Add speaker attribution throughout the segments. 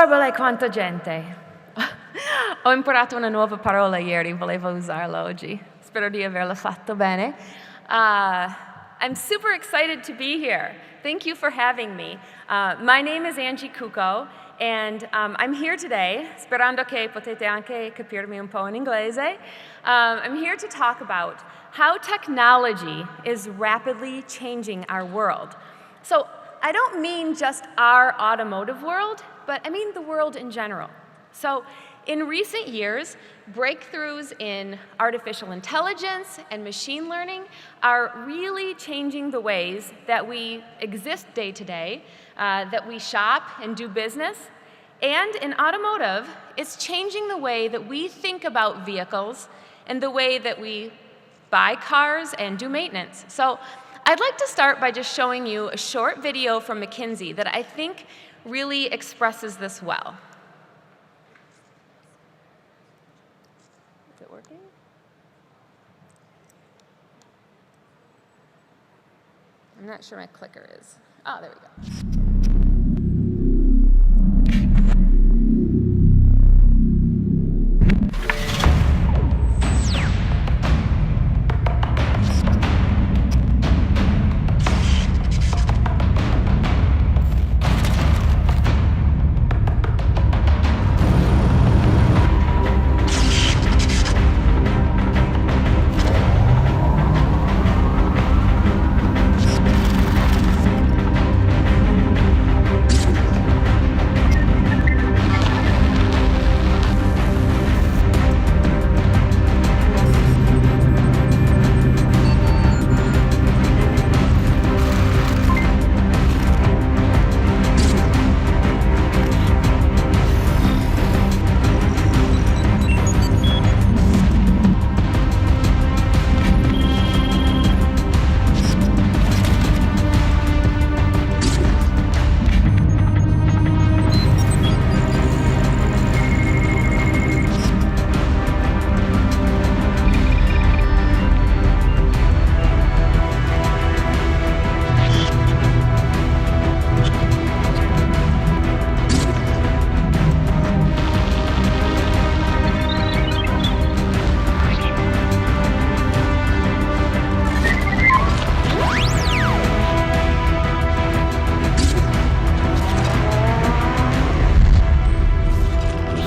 Speaker 1: Borbole quanta gente. Ho imparato una nuova parola ieri, volevo usarla oggi. Spero di averla fatto bene. I'm super excited to be here. Thank you for having me. My name is Angie Cucco, and I'm here today, sperando che potete anche capirmi un po' in inglese. I'm here to talk about how technology is rapidly changing our world. So I don't mean just our automotive world, but I mean the world in general. So in recent years, breakthroughs in artificial intelligence and machine learning are really changing the ways that we exist day to day, that we shop and do business. And in automotive, it's changing the way that we think about vehicles and the way that we buy cars and do maintenance. So I'd like to start by just showing you a short video from McKinsey that I think really expresses this well. Is it working? I'm not sure my clicker is. Oh, there we go.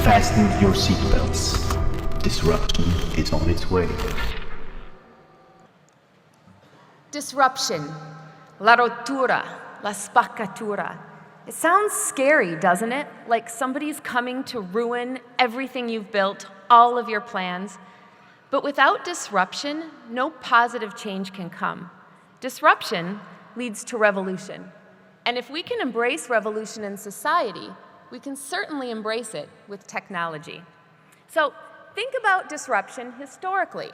Speaker 2: Fasten your seatbelts. Disruption is on its way.
Speaker 1: Disruption, la rottura, la spaccatura. It sounds scary, doesn't it? Like somebody's coming to ruin everything you've built, all of your plans. But without disruption, no positive change can come. Disruption leads to revolution. And if we can embrace revolution in society, we can certainly embrace it with technology. So think about disruption historically.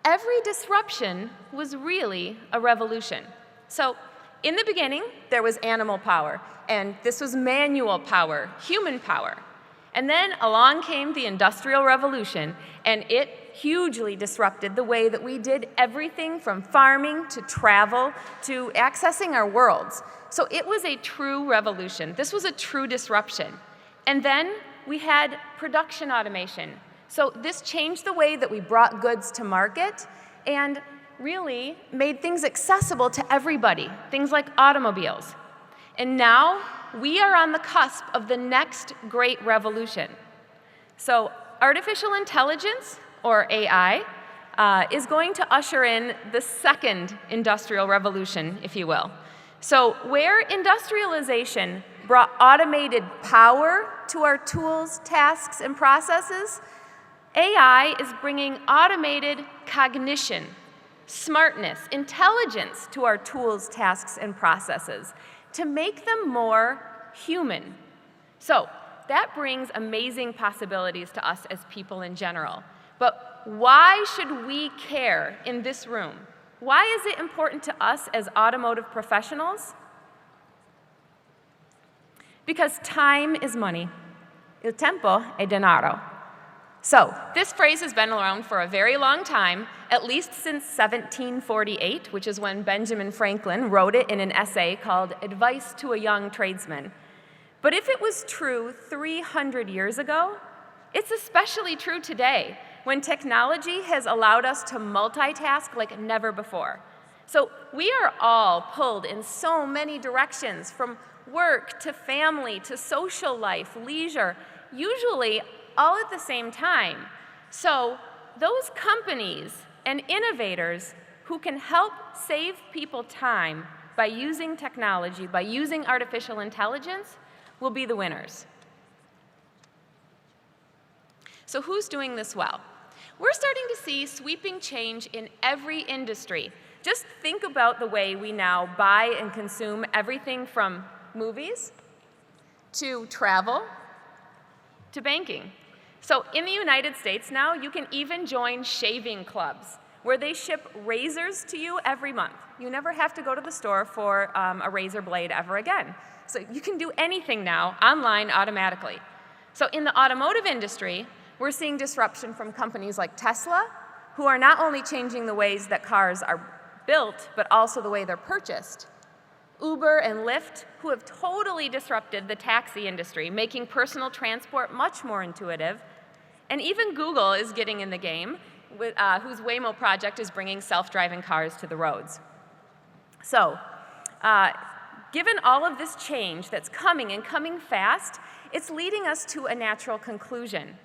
Speaker 1: Every disruption was really a revolution. So in the beginning, there was animal power, and this was manual power, human power. And then along came the Industrial Revolution, and it hugely disrupted the way that we did everything from farming to travel to accessing our worlds. So it was a true revolution. This was a true disruption. And then we had production automation. So this changed the way that we brought goods to market and really made things accessible to everybody, things like automobiles. And now we are on the cusp of the next great revolution. So artificial intelligence, or AI, is going to usher in the second industrial revolution, if you will. So where industrialization brought automated power to our tools, tasks, and processes, AI is bringing automated cognition, smartness, intelligence to our tools, tasks, and processes to make them more human. So that brings amazing possibilities to us as people in general. But why should we care in this room? Why is it important to us as automotive professionals? Because time is money. Il tempo è denaro. So this phrase has been around for a very long time, at least since 1748, which is when Benjamin Franklin wrote it in an essay called Advice to a Young Tradesman. But if it was true 300 years ago, it's especially true today, when technology has allowed us to multitask like never before. So we are all pulled in so many directions, from work to family to social life, leisure, usually all at the same time. So those companies and innovators who can help save people time by using technology, by using artificial intelligence, will be the winners. So who's doing this well? We're starting to see sweeping change in every industry. Just think about the way we now buy and consume everything from movies to travel to banking. So in the United States now, you can even join shaving clubs where they ship razors to you every month. You never have to go to the store for a razor blade ever again. So you can do anything now online automatically. So in the automotive industry, we're seeing disruption from companies like Tesla, who are not only changing the ways that cars are built, but also the way they're purchased. Uber and Lyft, who have totally disrupted the taxi industry, making personal transport much more intuitive. And even Google is getting in the game, whose Waymo project is bringing self-driving cars to the roads. So, given all of this change that's coming and coming fast, it's leading us to a natural conclusion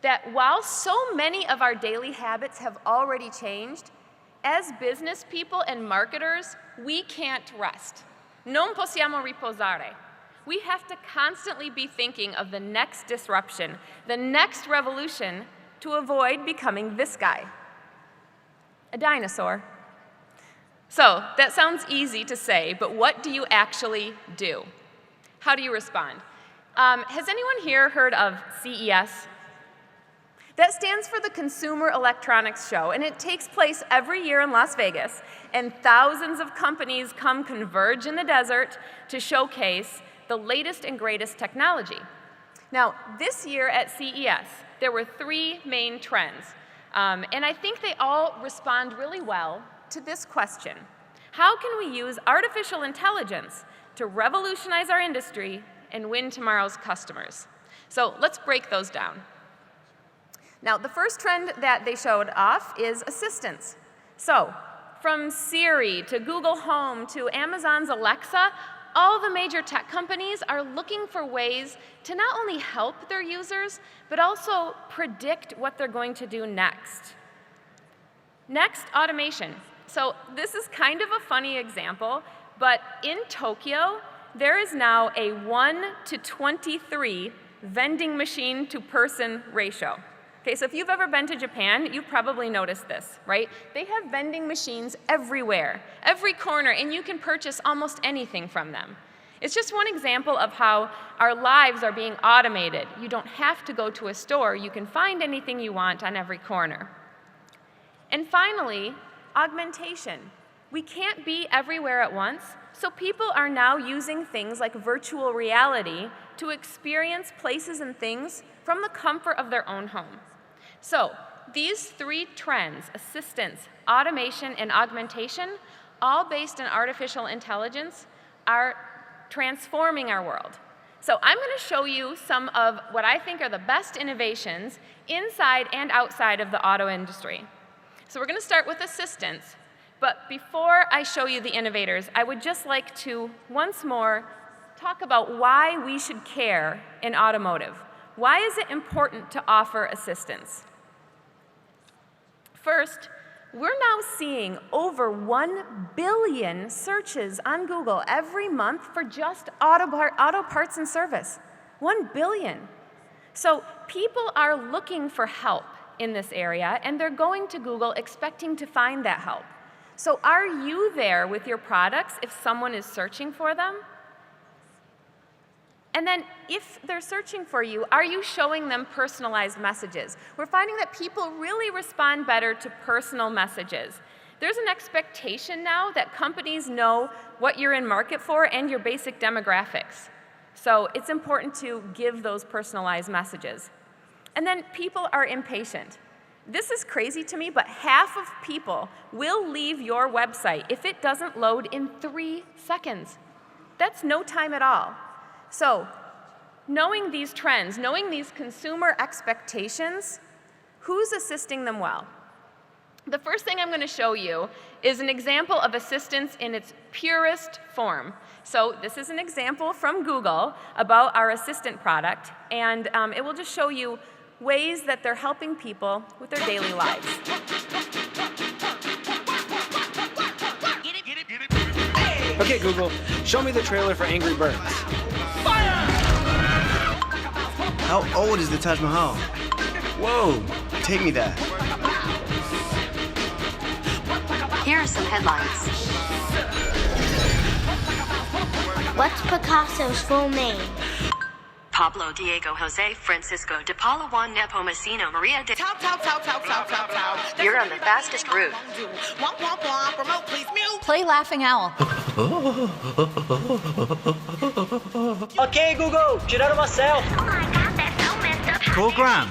Speaker 1: that while so many of our daily habits have already changed, as business people and marketers, we can't rest. Non possiamo riposare. We have to constantly be thinking of the next disruption, the next revolution, to avoid becoming this guy, a dinosaur. So that sounds easy to say, but what do you actually do? How do you respond? Has anyone here heard of CES? That stands for the Consumer Electronics Show, and it takes place every year in Las Vegas, and thousands of companies come converge in the desert to showcase the latest and greatest technology. Now, this year at CES, there were 3 main trends, and I think they all respond really well to this question. How can we use artificial intelligence to revolutionize our industry and win tomorrow's customers? So let's break those down. Now, the first trend that they showed off is assistants. So, from Siri to Google Home to Amazon's Alexa, all the major tech companies are looking for ways to not only help their users, but also predict what they're going to do next. Next, automation. So this is kind of a funny example, but in Tokyo, there is now a 1 to 23 vending machine to person ratio. Okay, so if you've ever been to Japan, you've probably noticed this, right? They have vending machines everywhere, every corner, and you can purchase almost anything from them. It's just one example of how our lives are being automated. You don't have to go to a store. You can find anything you want on every corner. And finally, augmentation. We can't be everywhere at once, so people are now using things like virtual reality to experience places and things from the comfort of their own home. So these 3 trends, assistance, automation, and augmentation, all based on artificial intelligence, are transforming our world. So I'm going to show you some of what I think are the best innovations inside and outside of the auto industry. So we're going to start with assistance, but before I show you the innovators, I would just like to once more talk about why we should care in automotive. Why is it important to offer assistance? First, we're now seeing over 1 billion searches on Google every month for just auto parts and service. 1 billion. So people are looking for help in this area, and they're going to Google expecting to find that help. So are you there with your products if someone is searching for them? And then if they're searching for you, are you showing them personalized messages? We're finding that people really respond better to personal messages. There's an expectation now that companies know what you're in market for and your basic demographics. So it's important to give those personalized messages. And then people are impatient. This is crazy to me, but half of people will leave your website if it doesn't load in 3 seconds. That's no time at all. So knowing these trends, knowing these consumer expectations, who's assisting them well? The first thing I'm going to show you is an example of assistance in its purest form. So this is an example from Google about our assistant product, and it will just show you ways that they're helping people with their daily lives.
Speaker 3: Okay, Google, show me the trailer for Angry Birds.
Speaker 4: How old is the Taj Mahal? Whoa, take me there.
Speaker 5: Here are some headlines.
Speaker 6: What's Picasso's full name?
Speaker 5: Pablo Diego Jose Francisco de Paula Juan Nepomuceno Maria de... You're on the fastest route.
Speaker 7: Play Laughing Owl.
Speaker 3: Okay, Google, tirar uma selfie.
Speaker 6: Oh my God, that's so messed up.
Speaker 4: Program.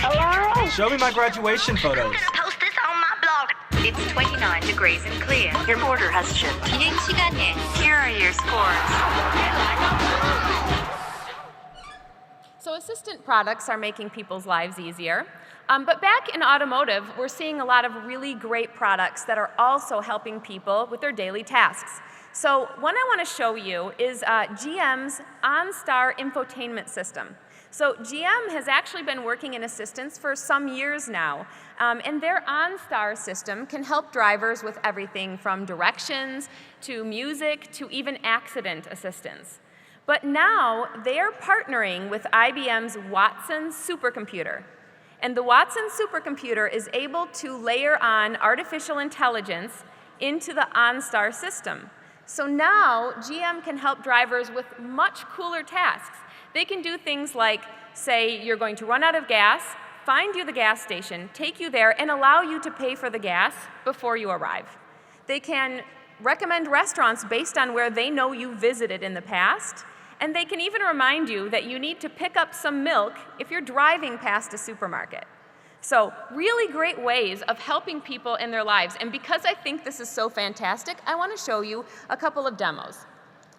Speaker 6: Hello?
Speaker 3: Show me my graduation photos.
Speaker 6: Post this on my blog.
Speaker 5: It's 29 degrees and clear. Your order has shipped. Here are your scores.
Speaker 1: So assistant products are making people's lives easier. But back in automotive, we're seeing a lot of really great products that are also helping people with their daily tasks. So one I want to show you is GM's Onstar Infotainment system. So GM has actually been working in assistance for some years now, and their Onstar system can help drivers with everything from directions to music to even accident assistance. But now they're partnering with IBM's Watson supercomputer. And the Watson supercomputer is able to layer on artificial intelligence into the OnStar system. So now GM can help drivers with much cooler tasks. They can do things like, say, you're going to run out of gas, find you the gas station, take you there, and allow you to pay for the gas before you arrive. They can recommend restaurants based on where they know you visited in the past, and they can even remind you that you need to pick up some milk if you're driving past a supermarket. So really great ways of helping people in their lives. And because I think this is so fantastic, I want to show you a couple of demos.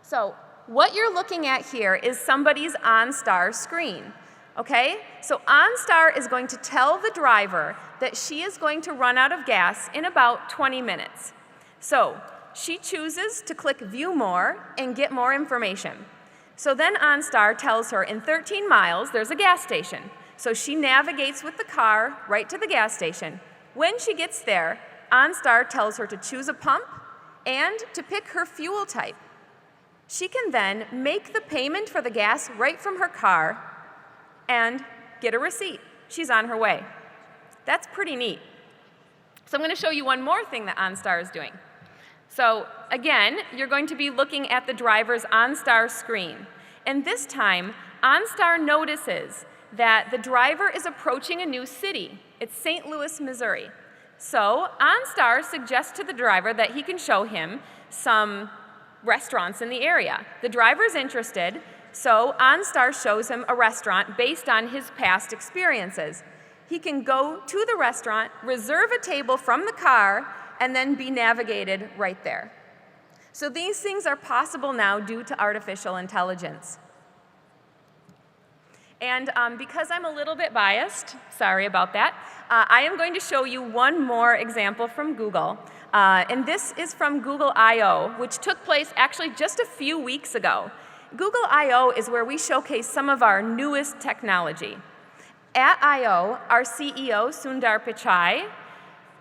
Speaker 1: So what you're looking at here is somebody's OnStar screen. Okay? So OnStar is going to tell the driver that she is going to run out of gas in about 20 minutes. So she chooses to click View More and get more information. So then OnStar tells her in 13 miles there's a gas station. So she navigates with the car right to the gas station. When she gets there, OnStar tells her to choose a pump and to pick her fuel type. She can then make the payment for the gas right from her car and get a receipt. She's on her way. That's pretty neat. So I'm going to show you one more thing that OnStar is doing. So again, you're going to be looking at the driver's OnStar screen. And this time, OnStar notices that the driver is approaching a new city. It's St. Louis, Missouri. So OnStar suggests to the driver that he can show him some restaurants in the area. The driver's interested, so OnStar shows him a restaurant based on his past experiences. He can go to the restaurant, reserve a table from the car, and then be navigated right there. So these things are possible now due to artificial intelligence. And because I'm a little bit biased, sorry about that, I am going to show you one more example from Google. And this is from Google I/O, which took place actually just a few weeks ago. Google I/O is where we showcase some of our newest technology. At I/O, our CEO, Sundar Pichai,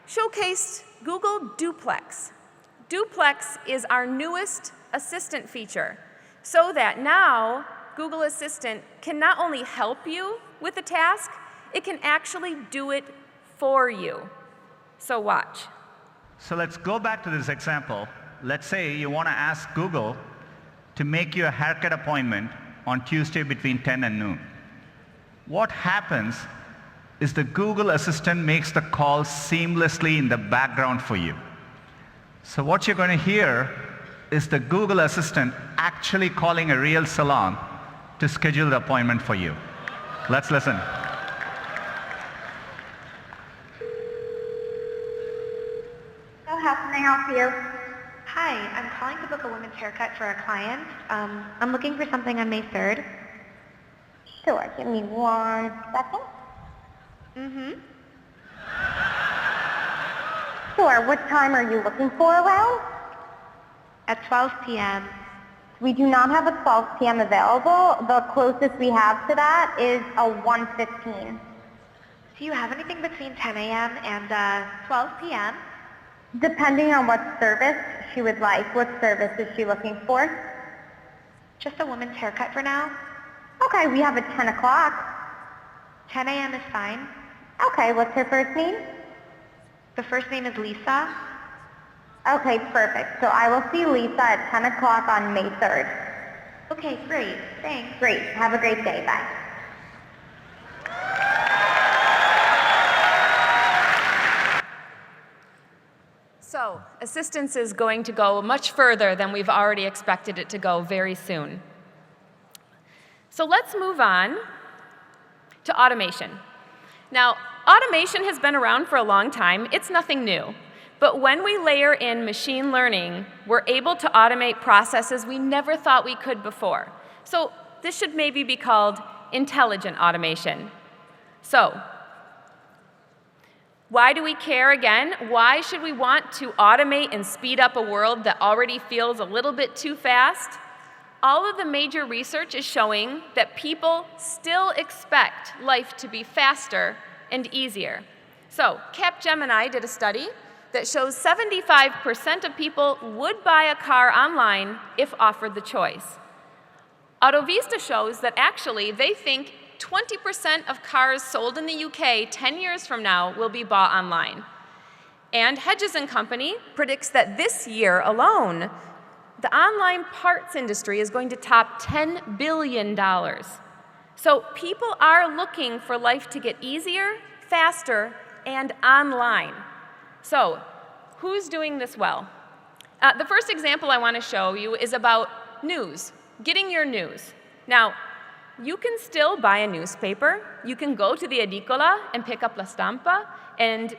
Speaker 1: showcased Google Duplex. Duplex is our newest assistant feature, so that now Google Assistant can not only help you with a task, it can actually do it for you. So watch.
Speaker 8: So let's go back to this example. Let's say you want to ask Google to make you a haircut appointment on Tuesday between 10 and noon. What happens is the Google Assistant makes the call seamlessly in the background for you. So what you're going to hear is the Google Assistant actually calling a real salon to schedule the appointment for you. Let's listen.
Speaker 6: So how can I help you?
Speaker 9: Hi,
Speaker 7: Hi, I'm calling to book a women's haircut for a client. I'm looking for something on May 3rd.
Speaker 6: Sure, give me 1 second.
Speaker 7: Mm-hmm.
Speaker 6: Sure, what time are you looking for around?
Speaker 7: At 12 p.m.
Speaker 6: We do not have a 12 p.m. available. The closest we have to that is a 1:15.
Speaker 7: Do you have anything between 10 a.m. and 12 p.m.?
Speaker 6: Depending on what service she would like. What service is she looking for?
Speaker 7: Just a woman's haircut for now.
Speaker 6: Okay, we have a 10 o'clock.
Speaker 7: 10 a.m. is fine.
Speaker 6: Okay, what's her first name?
Speaker 7: The first name is Lisa.
Speaker 6: Okay, perfect. So I will see Lisa at 10 o'clock on May 3rd.
Speaker 7: Okay, great. Thanks.
Speaker 6: Great. Have a great day. Bye.
Speaker 1: So, assistance is going to go much further than we've already expected it to go very soon. So let's move on to automation. Now, automation has been around for a long time. It's nothing new. But when we layer in machine learning, we're able to automate processes we never thought we could before. So this should maybe be called intelligent automation. So, why do we care again? Why should we want to automate and speed up a world that already feels a little bit too fast? All of the major research is showing that people still expect life to be faster and easier. So, Capgemini did a study that shows 75% of people would buy a car online if offered the choice. Autovista shows that actually they think 20% of cars sold in the UK 10 years from now will be bought online. And Hedges & Company predicts that this year alone, the online parts industry is going to top $10 billion. So people are looking for life to get easier, faster, and online. So who's doing this well? The first example I want to show you is about news, getting your news. Now, you can still buy a newspaper. You can go to the edicola and pick up La Stampa, and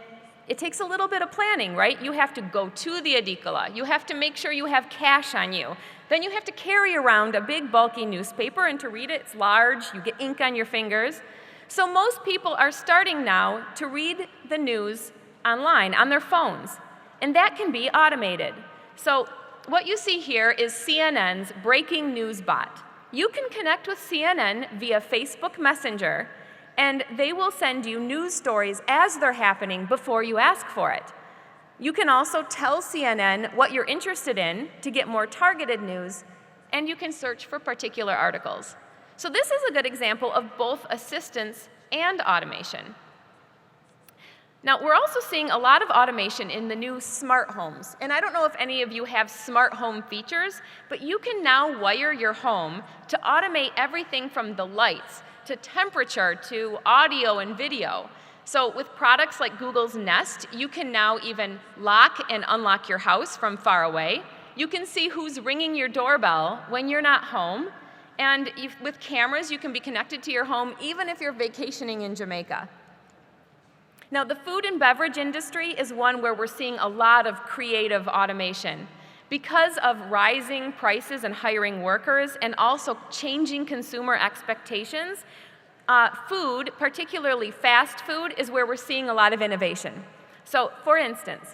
Speaker 1: it takes a little bit of planning, right? You have to go to the edicola. You have to make sure you have cash on you. Then you have to carry around a big, bulky newspaper, and to read it, it's large. You get ink on your fingers. So most people are starting now to read the news online, on their phones, and that can be automated. So what you see here is CNN's breaking news bot. You can connect with CNN via Facebook Messenger, and they will send you news stories as they're happening before you ask for it. You can also tell CNN what you're interested in to get more targeted news, and you can search for particular articles. So this is a good example of both assistance and automation. Now, we're also seeing a lot of automation in the new smart homes. And I don't know if any of you have smart home features, but you can now wire your home to automate everything from the lights to temperature to audio and video. So with products like Google's Nest, you can now even lock and unlock your house from far away. You can see who's ringing your doorbell when you're not home. And with cameras, you can be connected to your home even if you're vacationing in Jamaica. Now, the food and beverage industry is one where we're seeing a lot of creative automation. Because of rising prices and hiring workers and also changing consumer expectations, food, particularly fast food, is where we're seeing a lot of innovation. So, for instance,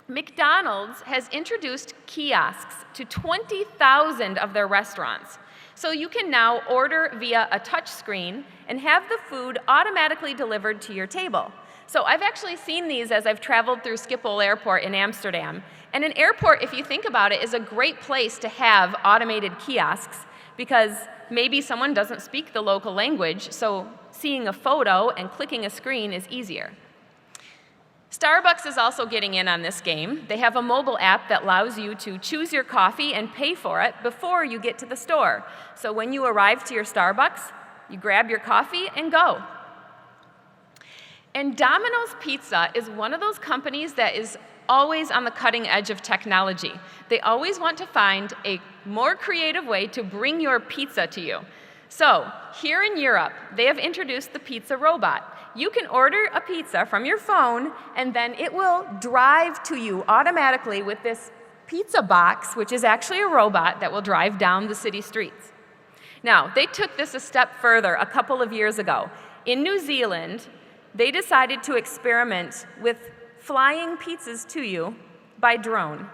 Speaker 1: McDonald's has introduced kiosks to 20,000 of their restaurants. So you can now order via a touch screen and have the food automatically delivered to your table. So I've actually seen these as I've traveled through Schiphol Airport in Amsterdam. And an airport, if you think about it, is a great place to have automated kiosks because maybe someone doesn't speak the local language, so seeing a photo and clicking a screen is easier. Starbucks is also getting in on this game. They have a mobile app that allows you to choose your coffee and pay for it before you get to the store. So when you arrive to your Starbucks, you grab your coffee and go. And Domino's Pizza is one of those companies that is always on the cutting edge of technology. They always want to find a more creative way to bring your pizza to you. So here in Europe, they have introduced the pizza robot. You can order a pizza from your phone, and then it will drive to you automatically with this Pizza Box, which is actually a robot that will drive down the city streets. Now, they took this a step further a couple of years ago. In New Zealand, they decided to experiment with flying pizzas to you by drone.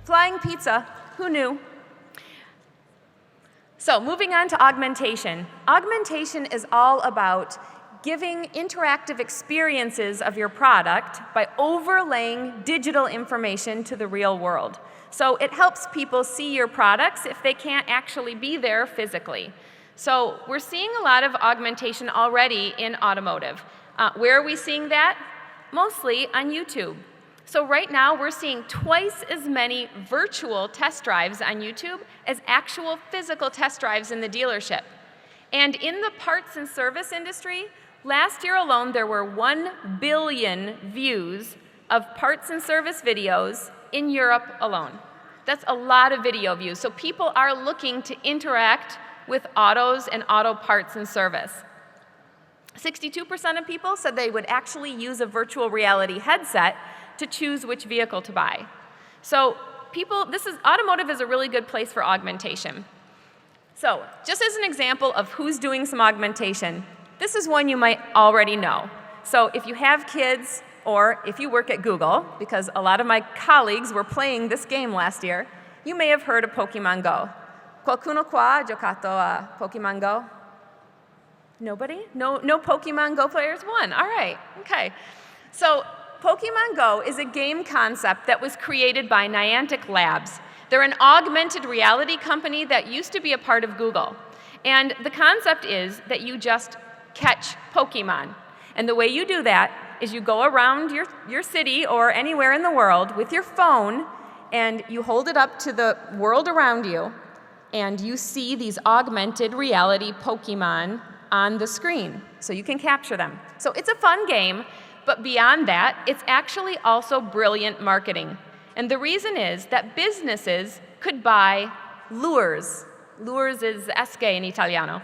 Speaker 1: Flying pizza, who knew? So moving on to augmentation. Augmentation is all about giving interactive experiences of your product by overlaying digital information to the real world. So it helps people see your products if they can't actually be there physically. So we're seeing a lot of augmentation already in automotive. Where are we seeing that? Mostly on YouTube. So right now, we're seeing twice as many virtual test drives on YouTube as actual physical test drives in the dealership. And in the parts and service industry, last year alone, there were 1 billion views of parts and service videos in Europe alone. That's a lot of video views. So people are looking to interact with autos and auto parts and service. 62% of people said they would actually use a virtual reality headset to choose which vehicle to buy. So automotive is a really good place for augmentation. So just as an example of who's doing some augmentation, this is one you might already know. So if you have kids or if you work at Google, because a lot of my colleagues were playing this game last year, you may have heard of Pokemon Go. Qualcuno qua ha giocato a Pokemon Go? Nobody? No Pokemon Go players? One. All right. Okay. So Pokemon Go is a game concept that was created by Niantic Labs. They're an augmented reality company that used to be a part of Google. And the concept is that you just catch Pokemon. And the way you do that is you go around your city or anywhere in the world with your phone, and you hold it up to the world around you, and you see these augmented reality Pokemon on the screen. So you can capture them. So it's a fun game. But beyond that, it's actually also brilliant marketing. And the reason is that businesses could buy lures. Lures is esche in Italiano.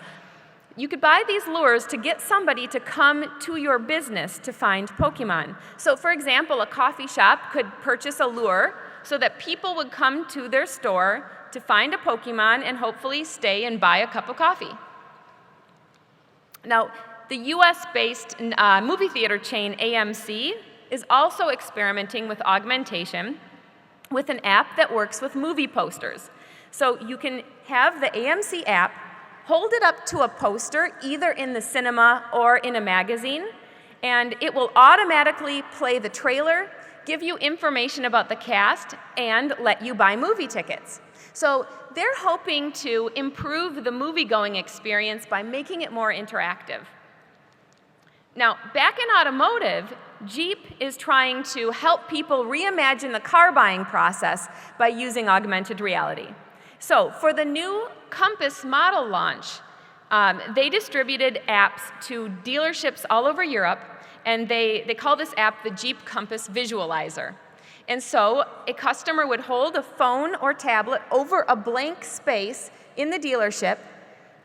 Speaker 1: You could buy these lures to get somebody to come to your business to find Pokemon. So for example, a coffee shop could purchase a lure so that people would come to their store to find a Pokemon and hopefully stay and buy a cup of coffee. Now, the US-based movie theater chain AMC is also experimenting with augmentation with an app that works with movie posters. So you can have the AMC app, hold it up to a poster, either in the cinema or in a magazine, and it will automatically play the trailer, give you information about the cast, and let you buy movie tickets. So they're hoping to improve the movie-going experience by making it more interactive. Now, back in automotive, Jeep is trying to help people reimagine the car buying process by using augmented reality. So for the new Compass model launch, they distributed apps to dealerships all over Europe, and they call this app the Jeep Compass Visualizer. And so a customer would hold a phone or tablet over a blank space in the dealership,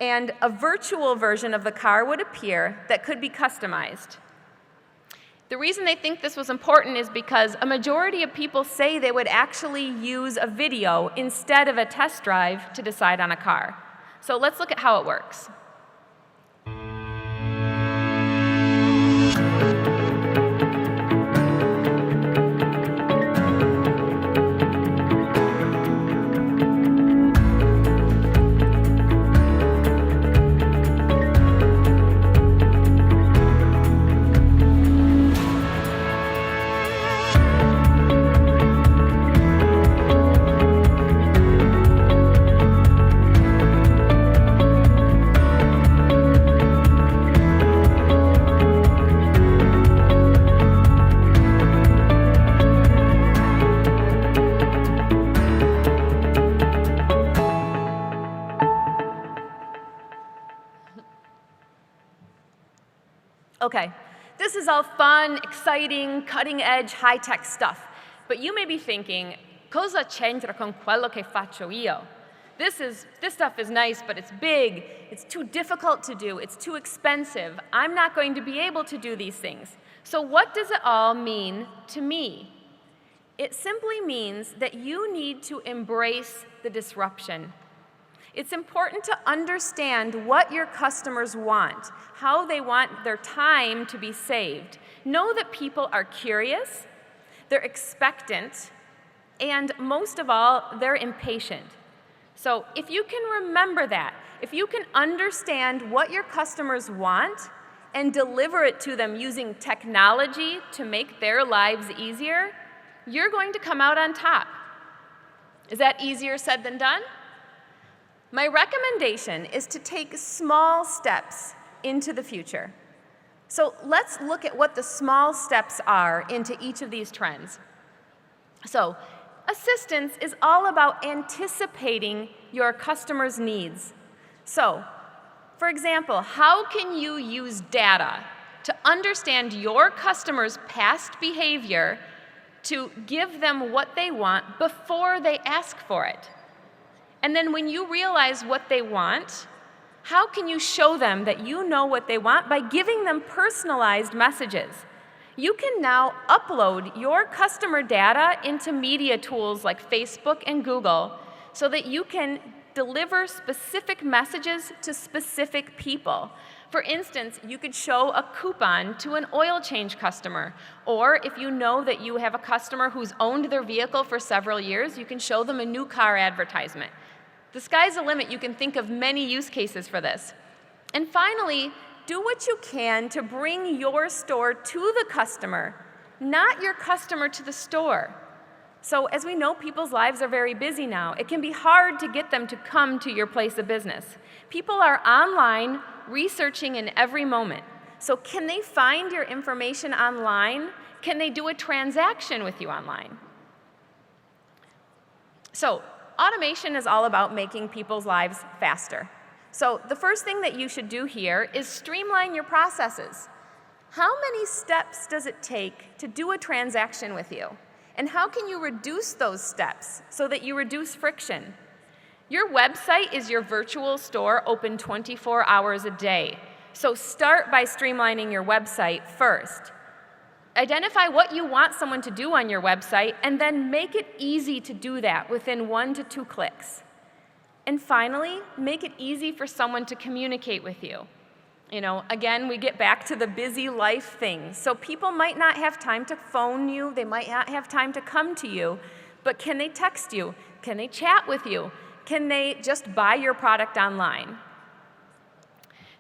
Speaker 1: and a virtual version of the car would appear that could be customized. The reason they think this was important is because a majority of people say they would actually use a video instead of a test drive to decide on a car. So let's look at how it works. Okay, this is all fun, exciting, cutting-edge, high-tech stuff. But you may be thinking, cosa c'entra con quello che faccio io? This stuff is nice, but it's big, it's too difficult to do, it's too expensive. I'm not going to be able to do these things. So what does it all mean to me? It simply means that you need to embrace the disruption. It's important to understand what your customers want, how they want their time to be saved. Know that people are curious, they're expectant, and most of all, they're impatient. So if you can remember that, if you can understand what your customers want and deliver it to them using technology to make their lives easier, you're going to come out on top. Is that easier said than done? My recommendation is to take small steps into the future. So let's look at what the small steps are into each of these trends. So assistance is all about anticipating your customer's needs. So, for example, how can you use data to understand your customer's past behavior to give them what they want before they ask for it? And then when you realize what they want, how can you show them that you know what they want? By giving them personalized messages. You can now upload your customer data into media tools like Facebook and Google so that you can deliver specific messages to specific people. For instance, you could show a coupon to an oil change customer, or if you know that you have a customer who's owned their vehicle for several years, you can show them a new car advertisement. The sky's the limit. You can think of many use cases for this. And finally, do what you can to bring your store to the customer, not your customer to the store. So as we know, people's lives are very busy now. It can be hard to get them to come to your place of business. People are online researching in every moment. So can they find your information online? Can they do a transaction with you online? So automation is all about making people's lives faster. So the first thing that you should do here is streamline your processes. How many steps does it take to do a transaction with you? And how can you reduce those steps so that you reduce friction? Your website is your virtual store open 24 hours a day. So start by streamlining your website first. Identify what you want someone to do on your website and then make it easy to do that within 1 to 2 clicks. And finally, make it easy for someone to communicate with you. You know, again, we get back to the busy life thing. So people might not have time to phone you, they might not have time to come to you, but can they text you? Can they chat with you? Can they just buy your product online?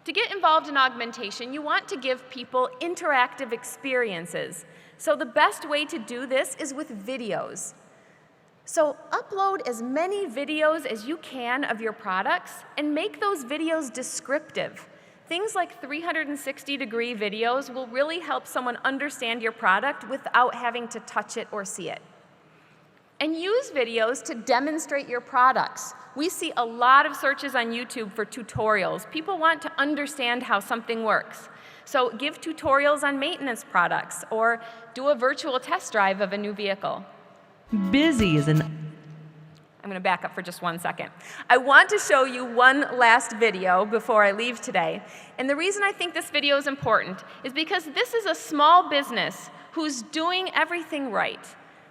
Speaker 1: To get involved in augmentation, you want to give people interactive experiences. So the best way to do this is with videos. So upload as many videos as you can of your products and make those videos descriptive. Things like 360-degree videos will really help someone understand your product without having to touch it or see it. And use videos to demonstrate your products. We see a lot of searches on YouTube for tutorials. People want to understand how something works. So give tutorials on maintenance products or do a virtual test drive of a new vehicle.
Speaker 9: Busy is an...
Speaker 1: I'm going to back up for just 1 second. I want to show you one last video before I leave today. And the reason I think this video is important is because this is a small business who's doing everything right.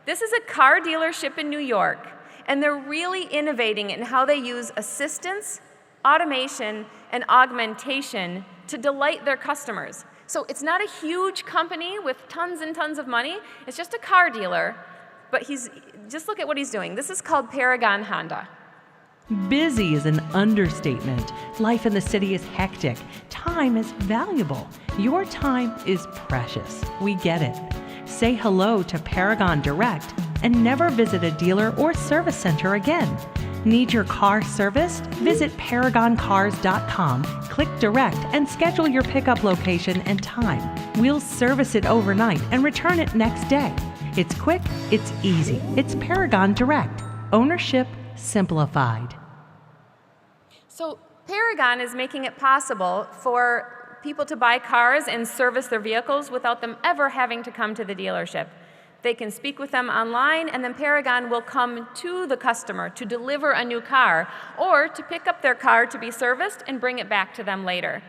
Speaker 1: This is a car dealership in New York, and they're really innovating in how they use assistance, automation, and augmentation to delight their customers. So it's not a huge company with tons and tons of money. It's just a car dealer. But just look at what he's doing. This is called Paragon Honda.
Speaker 9: Busy is an understatement. Life in the city is hectic. Time is valuable. Your time is precious. We get it. Say hello to Paragon Direct and never visit a dealer or service center again. Need your car serviced? Visit ParagonCars.com, click Direct, and schedule your pickup location and time. We'll service it overnight and return it next day. It's quick, it's easy. It's Paragon Direct. Ownership simplified.
Speaker 1: So Paragon is making it possible for people to buy cars and service their vehicles without them ever having to come to the dealership. They can speak with them online, and then Paragon will come to the customer to deliver a new car or to pick up their car to be serviced and bring it back to them later.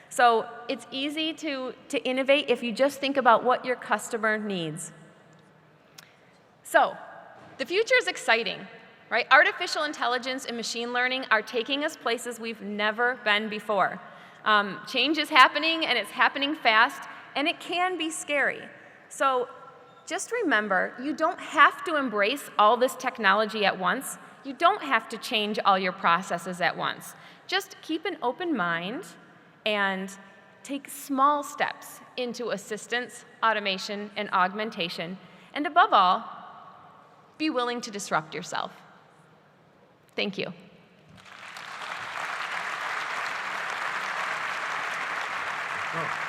Speaker 1: So it's easy to innovate if you just think about what your customer needs. So the future is exciting, right? Artificial intelligence and machine learning are taking us places we've never been before. Change is happening, and it's happening fast, and it can be scary. So just remember, you don't have to embrace all this technology at once. You don't have to change all your processes at once. Just keep an open mind and take small steps into assistance, automation, and augmentation. And above all, be willing to disrupt yourself. Thank you.
Speaker 3: Oh.